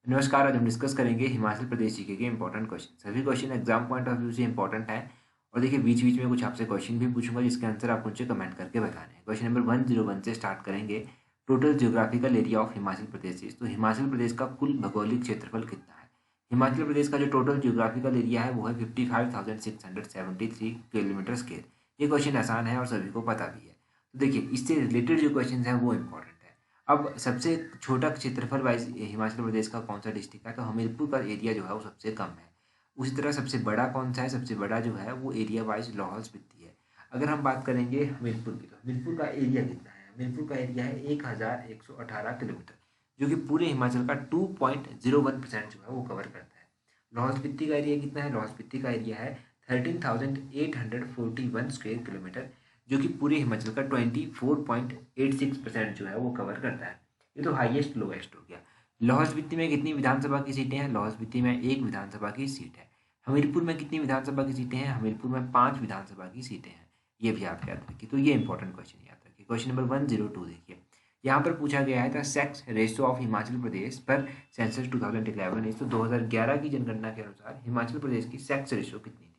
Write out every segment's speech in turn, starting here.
नमस्कार। आज हम डिस्कस करेंगे हिमाचल प्रदेश जीके के इंपॉर्टेंट क्वेश्चन। सभी question exam point of view से इंपॉर्टेंट है। और देखिए बीच बीच में कुछ आपसे क्वेश्चन भी पूछूंगा जिसके आंसर आप मुझे कमेंट करके बताने हैं। क्वेश्चन नंबर 101 से स्टार्ट करेंगे। Total geographical area of Himachal Pradesh is, तो हिमाचल प्रदेश का कुल भौगोलिक क्षेत्रफल कितना है। हिमाचल प्रदेश का जो टोटल जियोग्राफिकल एरिया है वो है 55,673 किलोमीटर स्क्वेयर। ये क्वेश्चन आसान है और सभी को पता भी है। तो देखिए इससे रिलेटेड जो क्वेश्चन है वो इंपॉर्टेंट है। अब सबसे छोटा क्षेत्रफल वाइज हिमाचल प्रदेश का कौन सा डिस्ट्रिक्ट है, तो हमीरपुर का एरिया जो है वो सबसे कम है। उसी तरह सबसे बड़ा कौन सा है, सबसे बड़ा जो है वो एरिया वाइज लाहौल स्पीति है। अगर हम बात करेंगे हमीरपुर की, तो हमीरपुर का एरिया कितना है। हमीरपुर का एरिया है 1118 किलोमीटर, जो कि पूरे हिमाचल का 2.01% जो है वो कवर करता है। लाहौल स्पीति का एरिया कितना है, लाहौल स्पीति का एरिया है 13,841 स्क्वायर किलोमीटर, जो कि पूरे हिमाचल का 24.86% जो है वो कवर करता है। ये तो हाईएस्ट लोएस्ट हो गया। लाहौल स्पीति में कितनी विधानसभा की सीटें हैं, लाहौल स्पीति में एक विधानसभा की सीट है। हमीरपुर में कितनी विधानसभा की सीटें हैं, हमीरपुर में 5 विधानसभा की सीटें हैं। ये भी आप याद रखिए। तो ये इंपॉर्टेंट क्वेश्चन याद रखिए। क्वेश्चन नंबर 102 देखिए, यहाँ पर पूछा गया है the sex ratio of Himachal प्रदेश पर सेंसस 2011 इज, तो 2011 की जनगणना के अनुसार हिमाचल प्रदेश की सेक्स रेशियो कितनी थी।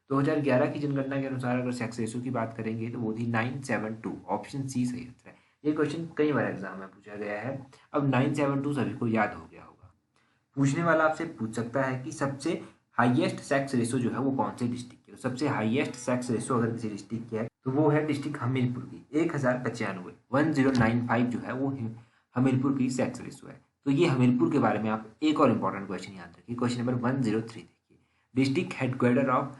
2011 की जनगणना के अनुसार अगर सेक्स रेशियो की बात करेंगे तो वो थी 972। ऑप्शन सी सही उत्तर है। ये क्वेश्चन कई बार एग्जाम में पूछा गया है। अब 972 सभी को याद हो गया होगा। पूछने वाला आपसे पूछ सकता है कि सबसे हाईएस्ट सेक्स रेशियो जो है वो कौन से डिस्ट्रिक्ट की है। सबसे हाईएस्ट सेक्स रेशियो अगर किसी डिस्ट्रिक्ट की है तो वो है डिस्ट्रिक्ट हमीरपुर की। 1095 1095 जो है वो हमीरपुर की सेक्स रेशियो है। तो ये हमीरपुर के बारे में आप एक और इम्पोर्टेंट क्वेश्चन याद रखिए। क्वेश्चन नंबर 103 देखिए, district headquarter of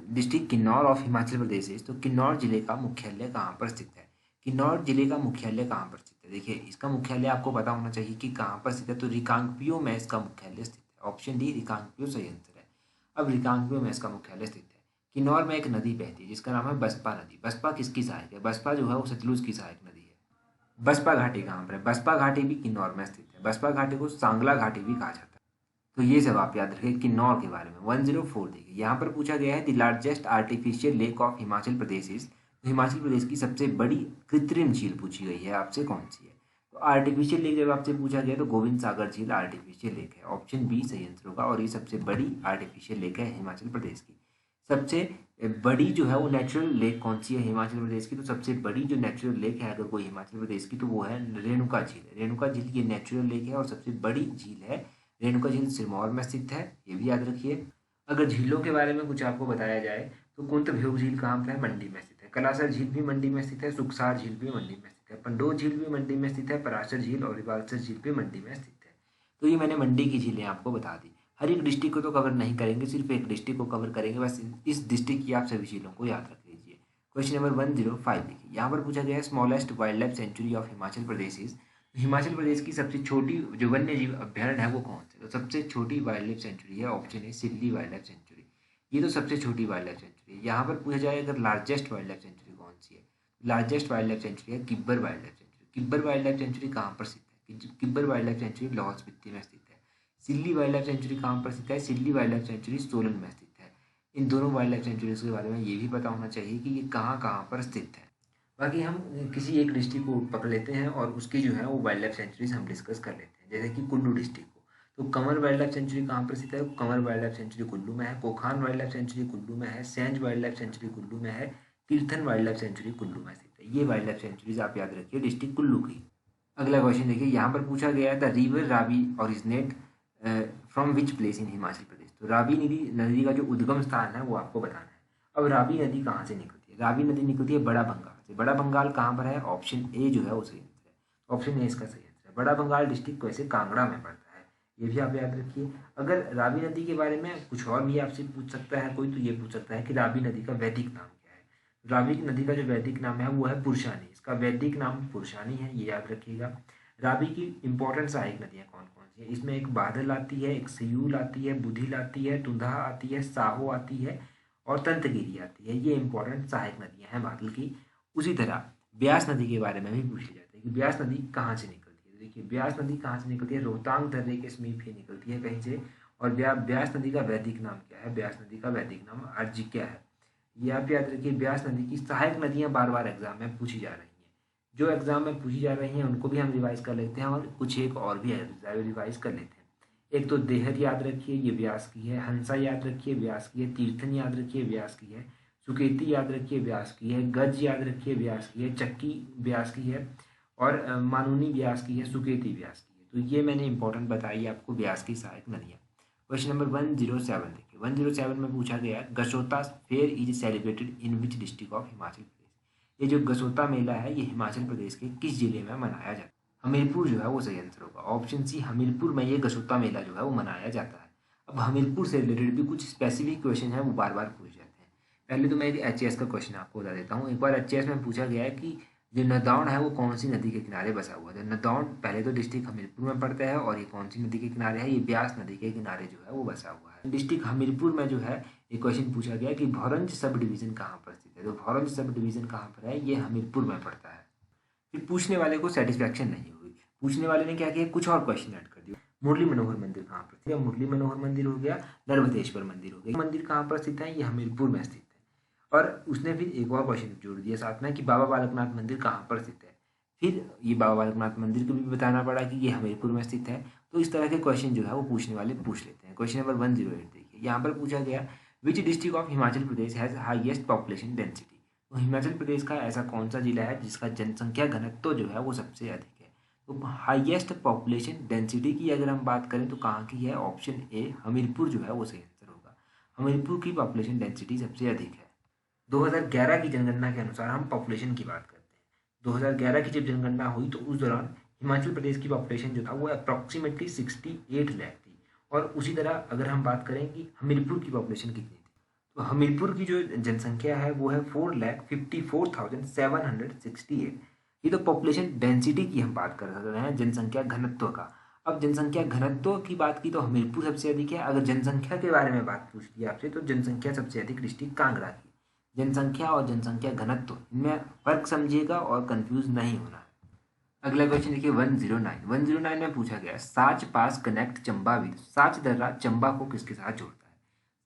district Kinnaur of Himachal Pradesh है, तो किन्नौर जिले का मुख्यालय कहाँ पर स्थित है। किन्नौर जिले का मुख्यालय कहाँ पर स्थित है। देखिए इसका मुख्यालय आपको पता होना चाहिए कि कहाँ पर स्थित है, तो रिकांगपिओ में इसका मुख्यालय स्थित है। ऑप्शन डी रिकांगपिओ सही आंसर है। अब रिकांगपिओ में इसका मुख्यालय स्थित है। किन्नौर में एक नदी बहती है जिसका नाम है बसपा नदी। बसपा किसकी सहायक है, बसपा जो है वो सतलुज की सहायक नदी है। बसपा घाटी कहाँ पर है, बसपा घाटी भी किन्नौर में स्थित है। बसपा घाटी को सांगला घाटी भी कहा जाता है। तो ये सब आप याद रखें किन्नौर के बारे में। 104 देखिए, यहाँ पर पूछा गया है the largest artificial lake of Himachal Pradesh is, तो हिमाचल प्रदेश की सबसे बड़ी कृत्रिम झील पूछी गई है आपसे, कौन सी है। तो आर्टिफिशियल लेक जब आपसे पूछा गया तो गोविंद सागर झील आर्टिफिशियल लेक है। ऑप्शन बी सही आंसर होगा और ये सबसे बड़ी आर्टिफिशियल लेक है हिमाचल प्रदेश की। सबसे बड़ी जो है वो नेचुरल लेक कौन सी है हिमाचल प्रदेश की, तो सबसे बड़ी जो नेचुरल लेक है अगर कोई हिमाचल प्रदेश की तो वो है रेणुका झील। रेणुका झील ये नेचुरल लेक है और सबसे बड़ी झील है। रेणुका झील सिरमौर में स्थित है, ये भी याद रखिए। अगर झीलों के बारे में कुछ आपको बताया जाए तो कुंतभ्योग झील कहाँ पर है, मंडी में स्थित है। कलासर झील भी मंडी में स्थित है, सुखसार झील भी मंडी में स्थित है, पंडोह झील भी मंडी में स्थित है, पराशर झील और रिवाल्सर झील भी मंडी में स्थित है। तो ये मैंने मंडी की झीलें आपको बता दी। हर एक डिस्ट्रिक्ट को तो कवर नहीं करेंगे, सिर्फ एक डिस्ट्रिक्ट को कवर करेंगे। बस इस डिस्ट्रिक्ट की आप सभी झीलों को याद रख लीजिए। क्वेश्चन नंबर 105 देखिए, यहाँ पर पूछा गया है smallest wildlife sanctuary of Himachal Pradesh is, Himachal Pradesh की सबसे छोटी जो वन्य जीव अभ्यारण्य है वो कौन सा है। तो सबसे छोटी वाइल्ड लाइफ सेंचुरी है, ऑप्शन है सिल्ली वाइल्ड लाइफ सेंचुरी। ये तो सबसे छोटी वाइल्ड लाइफ सेंचुरी है। यहाँ पर पूछा जाए अगर लार्जेस्ट वाइल्ड लाइफ सेंचुरी कौन सी है, लार्जेस्ट वाइल्ड लाइफ सेंचुरी है Kibber wild life sanctuary. Kibber wild life sanctuary कहाँ पर स्थित है, Kibber wild life sanctuary Lahaul Spiti में स्थित है। सिल्ली वाइल्ड लाइफ सेंचुरी कहाँ पर स्थित है, सिल्ली वाइल्ड लाइफ सेंचुरी सोलन में स्थित है। इन दोनों वाइल्ड लाइफ सेंचुरीज के बारे में ये भी पता होना चाहिए कि ये कहाँ कहाँ पर स्थित है। बाकी हम किसी एक डिस्ट्रिक्ट को पकड़ लेते हैं और उसकी जो है वो वाइल्ड लाइफ सेंचुरीज हम डिस्कस कर लेते हैं। जैसे कि कुल्लू डिस्ट्रिक्ट को, तो कंवर वाइल्ड लाइफ सेंचुरी कहाँ पर स्थित है, Kanwar wild life sanctuary Kullu में है। कोखान वाइल्ड लाइफ सेंचुरी कुल्लू में है। Sainz wild life sanctuary Kullu में है। कीर्तन वाइल्ड लाइफ सेंचुरी कुल्लू में स्थित है। ये वाइल्ड लाइफ सेंचुरीज आप याद रखिए डिस्ट्रिक्ट कुल्लू की। अगला क्वेश्चन देखिए, यहाँ पर पूछा गया है the river Ravi originate from which place in Himachal Pradesh. तो रावी नदी नदी का जो उद्गम स्थान है वो आपको बताना है। अब रावी नदी कहाँ से निकलती है, रावी नदी निकलती है बड़ा बंगाल से। बड़ा बंगाल कहाँ पर है, ऑप्शन ए जो है वो सही आंसर है। ऑप्शन ए इसका सही आंसर है। बड़ा बंगाल डिस्ट्रिक्ट वैसे कांगड़ा में पड़ता है, ये भी आप याद रखिए। अगर रावी नदी के बारे में कुछ और भी आपसे पूछ सकता है कोई, तो ये पूछ सकता है कि रावी नदी का वैदिक नाम क्या है। रावी नदी का जो वैदिक नाम है वो है पुरुषानी। इसका वैदिक नाम पुरुषानी है, ये याद रखिएगा। रावी की इंपॉर्टेंट सहायक नदियाँ कौन कौन सी है, इसमें एक बादल आती है, एक सयूल आती है, बुधिल आती है, टुंधा आती है, साहो आती है और तंतगिरी आती है। ये इंपॉर्टेंट सहायक नदियाँ हैं बादल की। उसी तरह ब्यास नदी के बारे में भी पूछ लिया जाता है कि ब्यास नदी कहाँ से निकलती है। तो देखिए ब्यास नदी कहाँ से निकलती है, रोहतांग दर्रे के समीप ही निकलती है कहीं से। और ब्यास नदी का वैदिक नाम क्या है, ब्यास नदी का वैदिक नाम अर्जिक्या है। ये आप याद रखिए। ब्यास नदी की सहायक नदियाँ बार बार एग्जाम में पूछी जा रही हैं। जो एग्जाम में पूछी जा रही हैं उनको भी हम रिवाइज कर लेते हैं और कुछ एक और भी रिवाइज कर लेते हैं। एक तो देहर याद रखिए, ये व्यास की है। हंसा याद रखिए, व्यास की है। तीर्थन याद रखिए, व्यास की है। सुकेती याद रखिए, व्यास की है। गज याद रखिए, व्यास की है। चक्की व्यास की है। और मानुनी व्यास की है, सुकेती व्यास की है। तो ये मैंने इंपॉर्टेंट बताई आपको व्यास की सहायक नदियाँ। क्वेश्चन नंबर 107 देखिए। 107 में पूछा गया Gasota fair is celebrated in which district of Himachal Pradesh. ये जो गसोता मेला है ये हिमाचल प्रदेश के किस जिले में मनाया जाता है? हमीरपुर जो है वो सही आंसर होगा। ऑप्शन सी, हमीरपुर में ये गसोता मेला जो है वो मनाया जाता है। अब हमीरपुर से रिलेटेड भी कुछ स्पेसिफिक क्वेश्चन है वो बार बार पूछे जाते हैं। पहले तो मैं एक एच का क्वेश्चन आपको बता देता हूँ। एक बार एच में पूछा गया है कि जो नदौन है वो कौन सी नदी के किनारे बसा हुआ है। नदौन पहले तो डिस्ट्रिक्ट हमीरपुर में पड़ता है और ये कौन सी नदी के किनारे है? ये ब्यास नदी के किनारे जो है वो बसा हुआ है। डिस्ट्रिक्ट हमीरपुर में जो है एक क्वेश्चन पूछा गया कि भौरंज सब डिवीजन कहाँ पर स्थित है। तो भौरंज सब डिवीजन कहाँ पर है? ये हमीरपुर में पड़ता है। फिर पूछने वाले को सेटिस्फैक्शन नहीं हुई। पूछने वाले ने क्या किया, कुछ और क्वेश्चन ऐड कर दिया। मुरली मनोहर मंदिर कहाँ पर स्थित है? मुरली मनोहर मंदिर हो गया, नर्मदेश्वर मंदिर हो गया। मंदिर कहाँ पर स्थित है? ये हमीरपुर में स्थित है। और उसने फिर एक और क्वेश्चन जोड़ दिया साथ में कि बाबा बालकनाथ मंदिर कहाँ पर स्थित है। फिर ये बाबा बालकनाथ मंदिर को भी बताना पड़ा कि ये हमीरपुर में स्थित है। तो इस तरह के क्वेश्चन जो है वो पूछने वाले पूछ लेते हैं। क्वेश्चन नंबर 108 देखिए। यहाँ पर पूछा गया विच district of Himachal Pradesh has highest population density. तो हिमाचल प्रदेश का ऐसा कौन सा जिला है जिसका जनसंख्या घनत्व जो है वो सबसे अधिक है? तो हाईएस्ट पॉपुलेशन डेंसिटी की अगर हम बात करें तो कहाँ की है? ऑप्शन ए, हमीरपुर जो है वो सही आंसर होगा। हमीरपुर की पॉपुलेशन डेंसिटी सबसे अधिक है। 2011 की जनगणना के अनुसार हम पॉपुलेशन की बात करते हैं। 2011 की जब जनगणना हुई तो उस दौरान हिमाचल प्रदेश की पॉपुलेशन जो था वो अप्रॉक्सीमेटली 68 लाख थी। और उसी तरह अगर हम बात करें कि हमीरपुर की पॉपुलेशन कितनी थी, तो हमीरपुर की जो जनसंख्या है वो है 4,54,768। ये तो पॉपुलेशन डेंसिटी की हम बात कर रहे हैं, जनसंख्या घनत्व का। अब जनसंख्या घनत्व की बात की तो हमीरपुर सबसे अधिक है। अगर जनसंख्या के बारे में बात पूछ ली आपसे तो जनसंख्या सबसे अधिक डिस्ट्रिक्ट कांगड़ा की। जनसंख्या और जनसंख्या घनत्व इनमें फर्क समझिएगा और कंफ्यूज नहीं होना है। अगला क्वेश्चन देखिए 109 में पूछा गया साच पास कनेक्ट चंबा विद। साच दर्रा चंबा को किसके साथ जोड़ता है?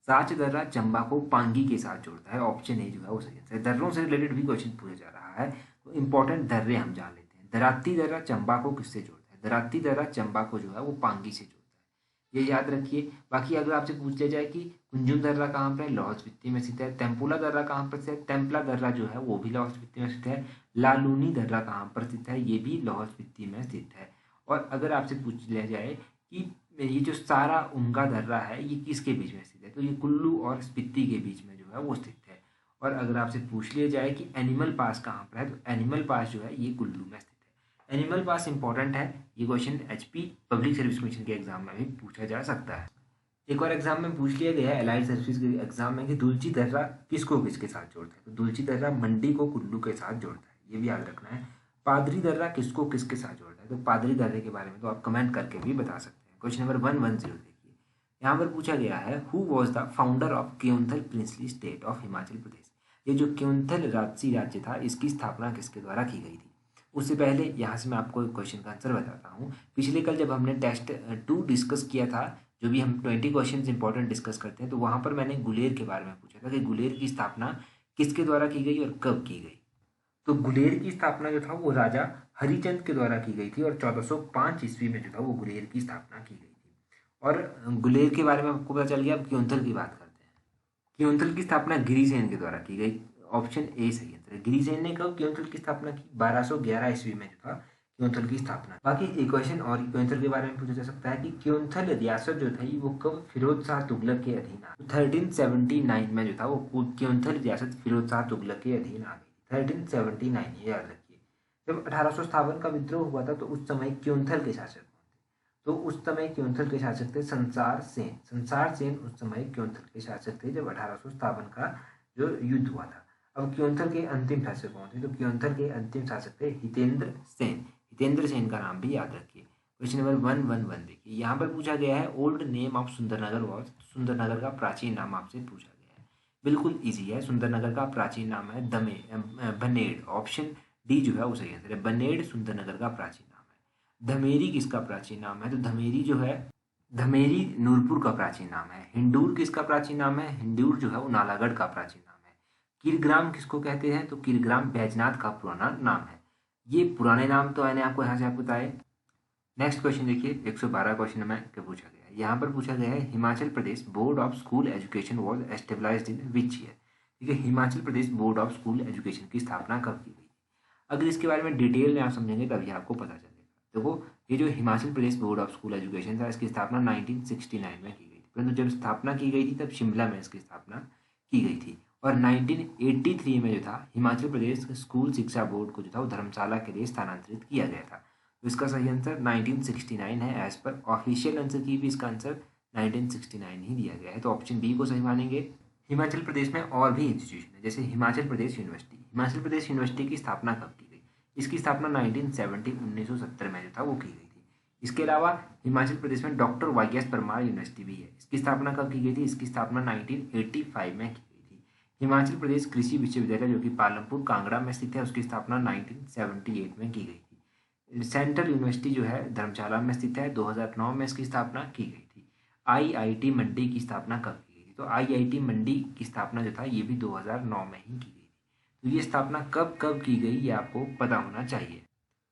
साच दर्रा चंबा को पांगी के साथ जोड़ता है। ऑप्शन ए जो है वो सही है। दर्रों से रिलेटेड भी क्वेश्चन पूछा जा रहा है तो इंपॉर्टेंट दर्रे हम जान लेते हैं। दराती दर्रा चंबा को किससे जोड़ता है? दराती दर्रा चंबा को जो है वो पांगी से जोड़ता है, ये याद रखिए। बाकी अगर आपसे पूछ लिया जाए कि कुंजुम दर्रा कहाँ पर है? लाहौल स्पीति में स्थित है। तेम्पुला दर्रा कहाँ पर स्थित है? तेम्पला दर्रा जो है वो भी लाहौल स्पीति में स्थित है। लालूनी दर्रा कहाँ पर स्थित है? ये भी लाहौल स्पीति में स्थित है। और अगर आपसे पूछ लिया जाए कि ये जो सारा उंगा दर्रा है ये किसके बीच में स्थित है, तो ये कुल्लू और स्पीति के बीच में जो है वो स्थित है। और अगर आपसे पूछ लिया जाए कि एनिमल पास कहाँ पर है, तो एनिमल पास जो है ये कुल्लू में स्थित है। एनिमल पास इंपॉर्टेंट है। ये question HP public service commission के एग्जाम में भी पूछा जा सकता है। एक और एग्जाम में पूछ लिया गया है एलाइड सर्विस के एग्जाम में कि दुलची दर्रा किसको किसके साथ जोड़ता है, तो दुलची दर्रा मंडी को कुल्लू के साथ जोड़ता है, ये भी याद रखना है। पादरी दर्रा किसको किसके साथ जोड़ता है, तो पादरी दर्रे के बारे में तो आप कमेंट करके भी बता सकते हैं। क्वेश्चन नंबर 110 देखिए। यहाँ पर पूछा गया है who was the founder of Keonthal princely state of Himachal Pradesh. ये जो क्योंथल राजसी राज्य था इसकी स्थापना किसके द्वारा की गई थी? उससे पहले यहाँ से मैं आपको एक क्वेश्चन का आंसर बताता हूँ। पिछले कल जब हमने टेस्ट 2 डिस्कस किया था, जो भी हम 20 क्वेश्चन इंपॉर्टेंट डिस्कस करते हैं, तो वहाँ पर मैंने गुलेर के बारे में पूछा था कि गुलेर की स्थापना किसके द्वारा की गई और कब की गई। तो गुलेर की स्थापना जो था वो राजा हरिचंद के द्वारा की गई थी और 1405 ईस्वी में जो था वो गुलेर की स्थापना की गई थी। और गुलेर के बारे में आपको पता चल गया। अब क्योंथल की बात करते हैं। क्योंथल की स्थापना गिरिसेन के द्वारा की गई। ऑप्शन ए सही आंसर है। गिरिसेन ने कब क्योंथल की स्थापना की? 1211 ईस्वी में जो था क्योंथल की स्थापना। बाकी एक क्वेश्चन और क्योंथल के बारे में पूछा जा सकता है कि क्योंथल रियासत जो थी वो कब फिरोज शाह तुगलक के अधीन आ गई? 1379 में जो था वो क्योंथल रियासत फिरोज शाह तुगलक के अधीन आ गई। 1379, ये याद रखिए। जब 1857 का विद्रोह हुआ था तो उस समय क्योंथल के शासक, तो उस समय क्योंथल के शासक थे संसार सेन। संसार सेन उस समय क्योंथल के शासक थे जब 1857 का जो युद्ध हुआ था। अब क्योंथल के अंतिम शासक कौन थे? तो क्योंथल के अंतिम शासक थे हितेंद्र सेन। हितेंद्र सेन का नाम भी याद रखिए। क्वेश्चन नंबर 111 देखिए। यहाँ पर पूछा गया है old name of Sundarnagar was. Sundarnagar का प्राचीन नाम आपसे पूछा गया है। बिल्कुल ईजी है। सुंदरनगर का प्राचीन नाम है बनेड़। ऑप्शन डी जो है वो सही आंसर है। बनेड़ सुंदरनगर का प्राचीन नाम है। धमेरी किसका प्राचीन नाम है? तो धमेरी जो है, धमेरी नूरपुर का प्राचीन नाम है। हिंडूर किसका प्राचीन नाम है? हिंडूर जो है वो नालागढ़ का प्राचीन नाम है। कीरग्राम किसको कहते हैं? तो कीरग्राम बैजनाथ का पुराना नाम है। ये पुराने नाम तो मैंने आपको यहाँ से आपको बताए, नेक्स्ट क्वेश्चन देखिए 112 क्वेश्चन में क्या पूछा गया है। यहाँ पर पूछा गया है Himachal Pradesh board of school education was established in which year. ठीक है, Himachal Pradesh board of school education की स्थापना कब की गई थी। अगर इसके बारे में डिटेल में आप समझेंगे तभी आपको पता चलेगा। देखो, ये जो Himachal Pradesh board of school education था, इसकी स्थापना 1969 में की गई थी, परंतु जब स्थापना की गई थी तब शिमला में इसकी स्थापना की गई थी। और 1983 में जो था हिमाचल प्रदेश स्कूल शिक्षा बोर्ड को जो था वो धर्मशाला के लिए स्थानांतरित किया गया था। तो इसका सही आंसर 1969 है। एज पर ऑफिशियल आंसर की भी इसका आंसर 1969 ही दिया गया है, तो ऑप्शन बी को सही मानेंगे। हिमाचल प्रदेश में और भी इंस्टीट्यूशन है, जैसे हिमाचल प्रदेश यूनिवर्सिटी। हिमाचल प्रदेश यूनिवर्सिटी की स्थापना कब की गई? इसकी स्थापना 1970 में जो था वो की गई थी। इसके अलावा हिमाचल प्रदेश में doctor Y S Parmar university भी है। इसकी स्थापना कब की गई थी? इसकी स्थापना 1985 में की गई थी। हिमाचल प्रदेश कृषि विश्वविद्यालय जो कि पालमपुर कांगड़ा में स्थित है, उसकी स्थापना 1978 में की गई थी। सेंट्रल यूनिवर्सिटी जो है धर्मशाला में स्थित है, 2009 में इसकी स्थापना की गई थी। आईआईटी मंडी की स्थापना कब की गई थी? तो आईआईटी मंडी की स्थापना जो था ये भी 2009 में ही की गई थी। तो ये स्थापना कब कब की गई ये आपको पता होना चाहिए।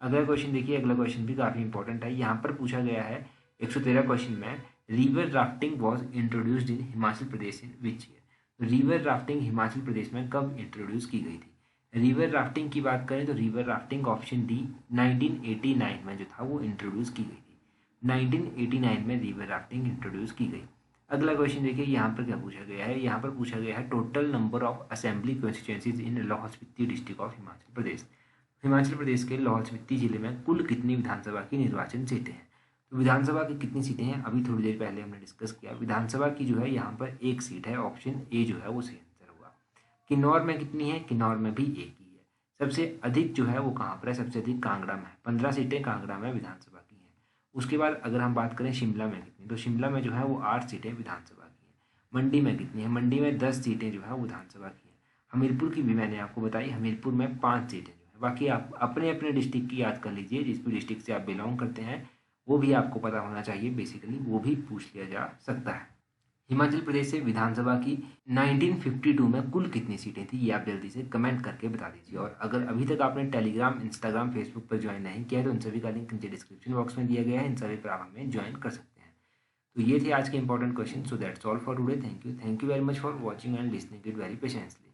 अगला क्वेश्चन देखिए, अगला क्वेश्चन भी काफ़ी इंपॉर्टेंट है। यहाँ पर पूछा गया है 113 क्वेश्चन में, river rafting was introduced in Himachal Pradesh in which year. River rafting Himachal Pradesh में कब इंट्रोड्यूस की गई थी? रिवर राफ्टिंग की बात करें तो रिवर राफ्टिंग ऑप्शन डी 1989 में जो था वो इंट्रोड्यूस की गई थी। 1989 में रिवर राफ्टिंग इंट्रोड्यूस की गई। अगला क्वेश्चन देखिए, यहाँ पर क्या पूछा गया है। यहाँ पर पूछा गया है total number of assembly constituencies in Lahaul Spiti district of Himachal Pradesh. Himachal Pradesh के लाहौल स्पीति जिले में कुल कितनी विधानसभा की निर्वाचन सीटें हैं? तो विधानसभा की कितनी सीटें हैं अभी थोड़ी देर पहले हमने डिस्कस किया। विधानसभा की जो है यहाँ पर एक सीट है, ऑप्शन ए जो है वो सही आंसर होगा। किन्नौर में कितनी है? किन्नौर में भी एक ही है। सबसे अधिक जो है वो कहाँ पर है? सबसे अधिक कांगड़ा में है, 15 सीटें कांगड़ा में विधानसभा की हैं। उसके बाद अगर हम बात करें शिमला में कितनी, तो शिमला में जो है वो 8 सीटें विधानसभा की हैं। मंडी में कितनी है? मंडी में 10 सीटें जो है वो विधानसभा की हैं। हमीरपुर की भी मैंने आपको बताई, हमीरपुर में 5 सीटें जो है। बाकी आप अपने अपने डिस्ट्रिक्ट की याद कर लीजिए, जिस भी डिस्ट्रिक्ट से आप बिलोंग करते हैं वो भी आपको पता होना चाहिए, बेसिकली वो भी पूछ लिया जा सकता है। हिमाचल प्रदेश से विधानसभा की 1952 में कुल कितनी सीटें थी ये आप जल्दी से कमेंट करके बता दीजिए। और अगर अभी तक आपने टेलीग्राम, इंस्टाग्राम, फेसबुक पर ज्वाइन नहीं किया है तो उन सभी का लिंक नीचे डिस्क्रिप्शन बॉक्स में दिया गया है, इन सभी पर आप हमें ज्वाइन कर सकते हैं। तो ये थे आज के important question. So that's all for today. Thank you very much for watching and listening it very patiently.